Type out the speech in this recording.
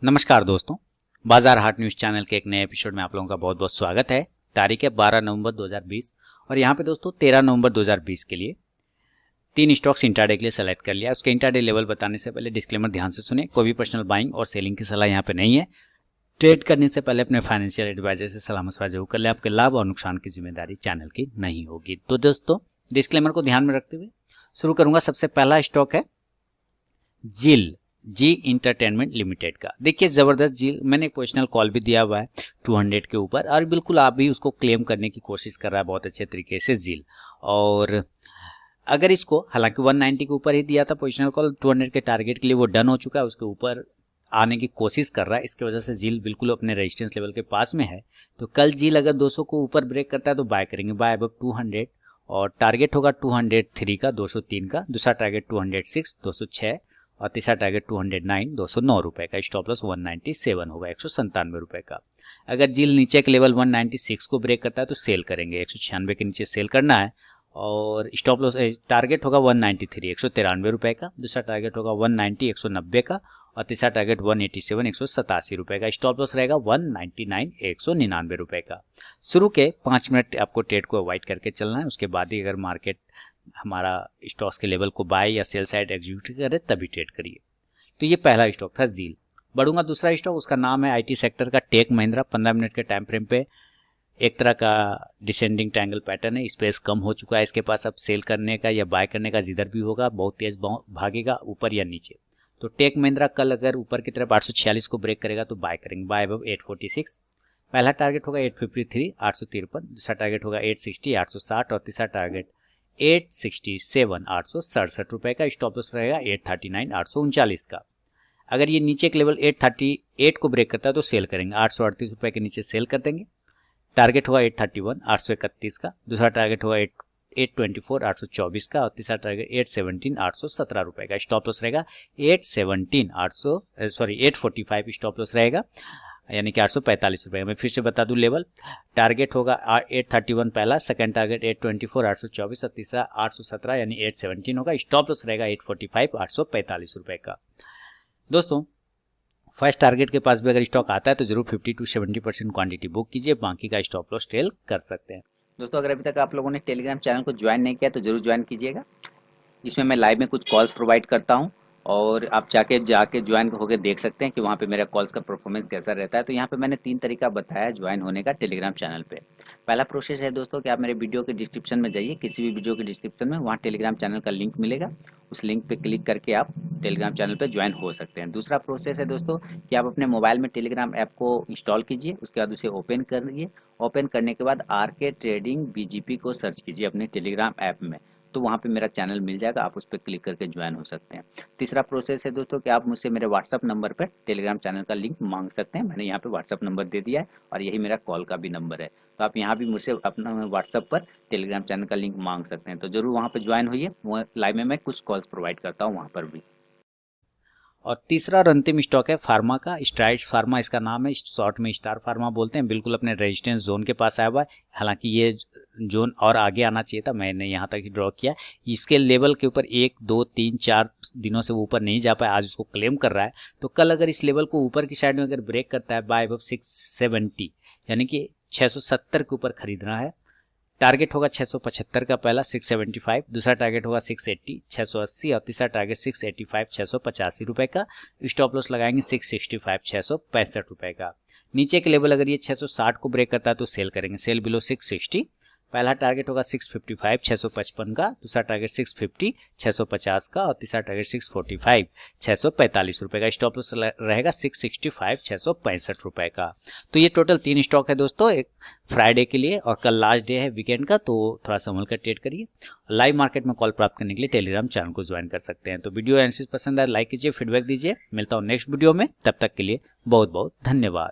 नमस्कार दोस्तों, बाजार हाट न्यूज़ चैनल के एक नए एपिसोड में आप लोगों का बहुत बहुत स्वागत है। तारीख है 12 नवंबर 2020 और यहाँ पे दोस्तों 13 नवंबर 2020 के लिए 3 स्टॉक्स इंट्राडे के लिए सेलेक्ट कर लिया। उसके इंट्राडे लेवल बताने से पहले डिस्क्लेमर ध्यान से सुने। कोई भी पर्सनल बाइंग और सेलिंग की सलाह यहाँ पे नहीं है। ट्रेड करने से पहले अपने फाइनेंशियल एडवाइजर से सलाह मशवरा जरूर कर लें। आपके लाभ और नुकसान की जिम्मेदारी चैनल की नहीं होगी। तो दोस्तों डिस्क्लेमर को ध्यान में रखते हुए शुरू करूंगा। सबसे पहला स्टॉक है जी इंटरटेनमेंट लिमिटेड का। देखिए जबरदस्त जील, मैंने एक पोजिशनल कॉल भी दिया हुआ है 200 के ऊपर और बिल्कुल आप भी उसको क्लेम करने की कोशिश कर रहा है बहुत अच्छे तरीके से जील। और अगर इसको हालांकि 190 के ऊपर ही दिया था पोजिशनल कॉल, 200 के टारगेट के लिए वो डन हो चुका है, उसके ऊपर आने की कोशिश कर रहा है। इसकी वजह से जील बिल्कुल अपने रेजिस्टेंस लेवल के पास में है। तो कल जील अगर 200 को ऊपर ब्रेक करता है तो बाय करेंगे, बाय अबव 200 और टारगेट होगा 203 का, 203 का। दूसरा टारगेट 206, 206 और तीसरा टारगेट 209, 209 रुपए का। स्टॉप लॉस 197 होगा, 197 रुपए का। अगर जील नीचे के लेवल 196 को ब्रेक करता है तो सेल करेंगे, 196 के नीचे सेल करना है। और स्टॉप लॉस टारगेट होगा 193, 193 रुपए का। दूसरा टारगेट होगा 190, 190 का। और तीसरा टारगेट 187, 187 रुपए का। स्टॉप लॉस रहेगा 199, 199 रुपए का। शुरू के 5 मिनट आपको ट्रेड को अवॉइड करके चलना है, उसके बाद ही अगर मार्केट हमारा स्टॉक्स के लेवल को बाय या सेल साइड एग्जीक्यूट करे तभी ट्रेड करिए। तो ये पहला स्टॉक था जील। बढ़ूंगा दूसरा स्टॉक, उसका नाम है आईटी सेक्टर का टेक महिंद्रा। 15 मिनट के टाइम फ्रेम पे एक तरह का डिसेंडिंग ट्रायंगल पैटर्न है, स्पेस कम हो चुका है इसके पास। अब सेल करने का या बाय करने का जिधर भी होगा बहुत तेज भागेगा ऊपर या नीचे। तो टेक महिंद्रा कल अगर ऊपर की तरफ 846 को ब्रेक करेगा तो बाय करेंगे, बाय अबव 846। पहला टारगेट होगा 853, 853। दूसरा टारगेट होगा 860, 860 और तीसरा टारगेट 867, 867 रुपए का। स्टॉप लॉस रहेगा 839, 839 का। अगर ये नीचे के लेवल 838 को ब्रेक करता है तो सेल करेंगे, 838 रुपए के नीचे सेल कर देंगे। टारगेट होगा 831, 831 का। दूसरा टारगेट होगा 824, 824 का। और तीसरा टारगेट 817, 817 रुपए का। स्टॉप लॉस रहेगा 817, 845 स्टॉप लॉस रहेगा, यानी कि 845 रुपए। मैं फिर से बता दूं लेवल, टारगेट होगा 831 पहला, सेकंड टारगेट 824, 824 और तीसरा 817 यानी 817 होगा। स्टॉप लॉस रहेगा 845, 845 रुपए का। दोस्तों फर्स्ट टारगेट के पास भी अगर स्टॉक आता है तो जरूर 50 to 70% क्वांटिटी बुक कीजिए, बाकी का स्टॉप लॉस ट्रेल कर सकते हैं। दोस्तों अगर अभी तक आप लोगों ने टेलीग्राम चैनल को ज्वाइन नहीं किया तो जरूर ज्वाइन कीजिएगा। इसमें मैं लाइव में कुछ कॉल्स प्रोवाइड करता हूं और आप जाके ज्वाइन होकर देख सकते हैं कि वहाँ पे मेरा कॉल्स का परफॉर्मेंस कैसा रहता है। तो यहाँ पे मैंने 3 तरीका बताया ज्वाइन होने का टेलीग्राम चैनल पे। पहला प्रोसेस है दोस्तों कि आप मेरे वीडियो के डिस्क्रिप्शन में जाइए, किसी भी वीडियो के डिस्क्रिप्शन में वहाँ टेलीग्राम चैनल का लिंक मिलेगा, उस लिंक पे क्लिक करके आप टेलीग्राम चैनल पे ज्वाइन हो सकते हैं। दूसरा प्रोसेस है दोस्तों कि आप अपने मोबाइल में टेलीग्राम ऐप को इंस्टॉल कीजिए, उसके बाद उसे ओपन करिए। ओपन करने के बाद आरके ट्रेडिंग बीजीपी को सर्च कीजिए अपने टेलीग्राम ऐप में, तो वहाँ पे मेरा चैनल मिल जाएगा, आप उस पर क्लिक करके ज्वाइन हो सकते हैं। तीसरा प्रोसेस है दोस्तों कि आप मुझसे मेरे व्हाट्सअप नंबर पर टेलीग्राम चैनल का लिंक मांग सकते हैं। मैंने यहाँ पे व्हाट्सअप नंबर दे दिया है और यही मेरा कॉल का भी नंबर है। तो आप यहाँ भी मुझसे अपना व्हाट्सअप पर टेलीग्राम चैनल का लिंक मांग सकते हैं। तो जरूर वहाँ पर ज्वाइन होइए, वो लाइव में मैं कुछ कॉल्स प्रोवाइड करता हूँ वहाँ पर भी। और तीसरा और अंतिम स्टॉक है फार्मा का, स्ट्राइड्स फार्मा इसका नाम है, शॉर्ट में स्टार फार्मा बोलते हैं। बिल्कुल अपने रेजिस्टेंस जोन के पास आया हुआ है, हालांकि ये जोन और आगे आना चाहिए था, मैंने यहाँ तक ही ड्रॉ किया। इसके लेवल के ऊपर 1, 2, 3, 4 दिनों से वो ऊपर नहीं जा पाया, आज उसको क्लेम कर रहा है। तो कल अगर इस लेवल को ऊपर की साइड में अगर ब्रेक करता है बाय अबव 670 यानी कि 670 के ऊपर खरीदना है। टारगेट होगा 675 का पहला, 675। दूसरा टारगेट होगा 680, 680 और तीसरा टारगेट 685, 685 रुपए का। स्टॉप लॉस लगाएंगे 665, 665 रुपए का। नीचे के लेवल अगर ये 660 को ब्रेक करता है तो सेल करेंगे, सेल बिलो 660। पहला टारगेट होगा 655, 655 का। दूसरा टारगेट 650, 650 का। और तीसरा टारगेट 645, 645 रुपए का। स्टॉप लॉस रहेगा 665, 665 रुपए का। तो ये टोटल 3 स्टॉक है दोस्तों, एक फ्राइडे के लिए और कल लास्ट डे है वीकेंड का, तो थोड़ा संभल कर ट्रेड करिए। लाइव मार्केट में कॉल प्राप्त करने के लिए टेलीग्राम चैनल को ज्वाइन कर सकते हैं। तो वीडियो एनालिसिस पसंद आए लाइक कीजिए, फीडबैक दीजिए। मिलता हूँ नेक्स्ट वीडियो में, तब तक के लिए बहुत बहुत धन्यवाद।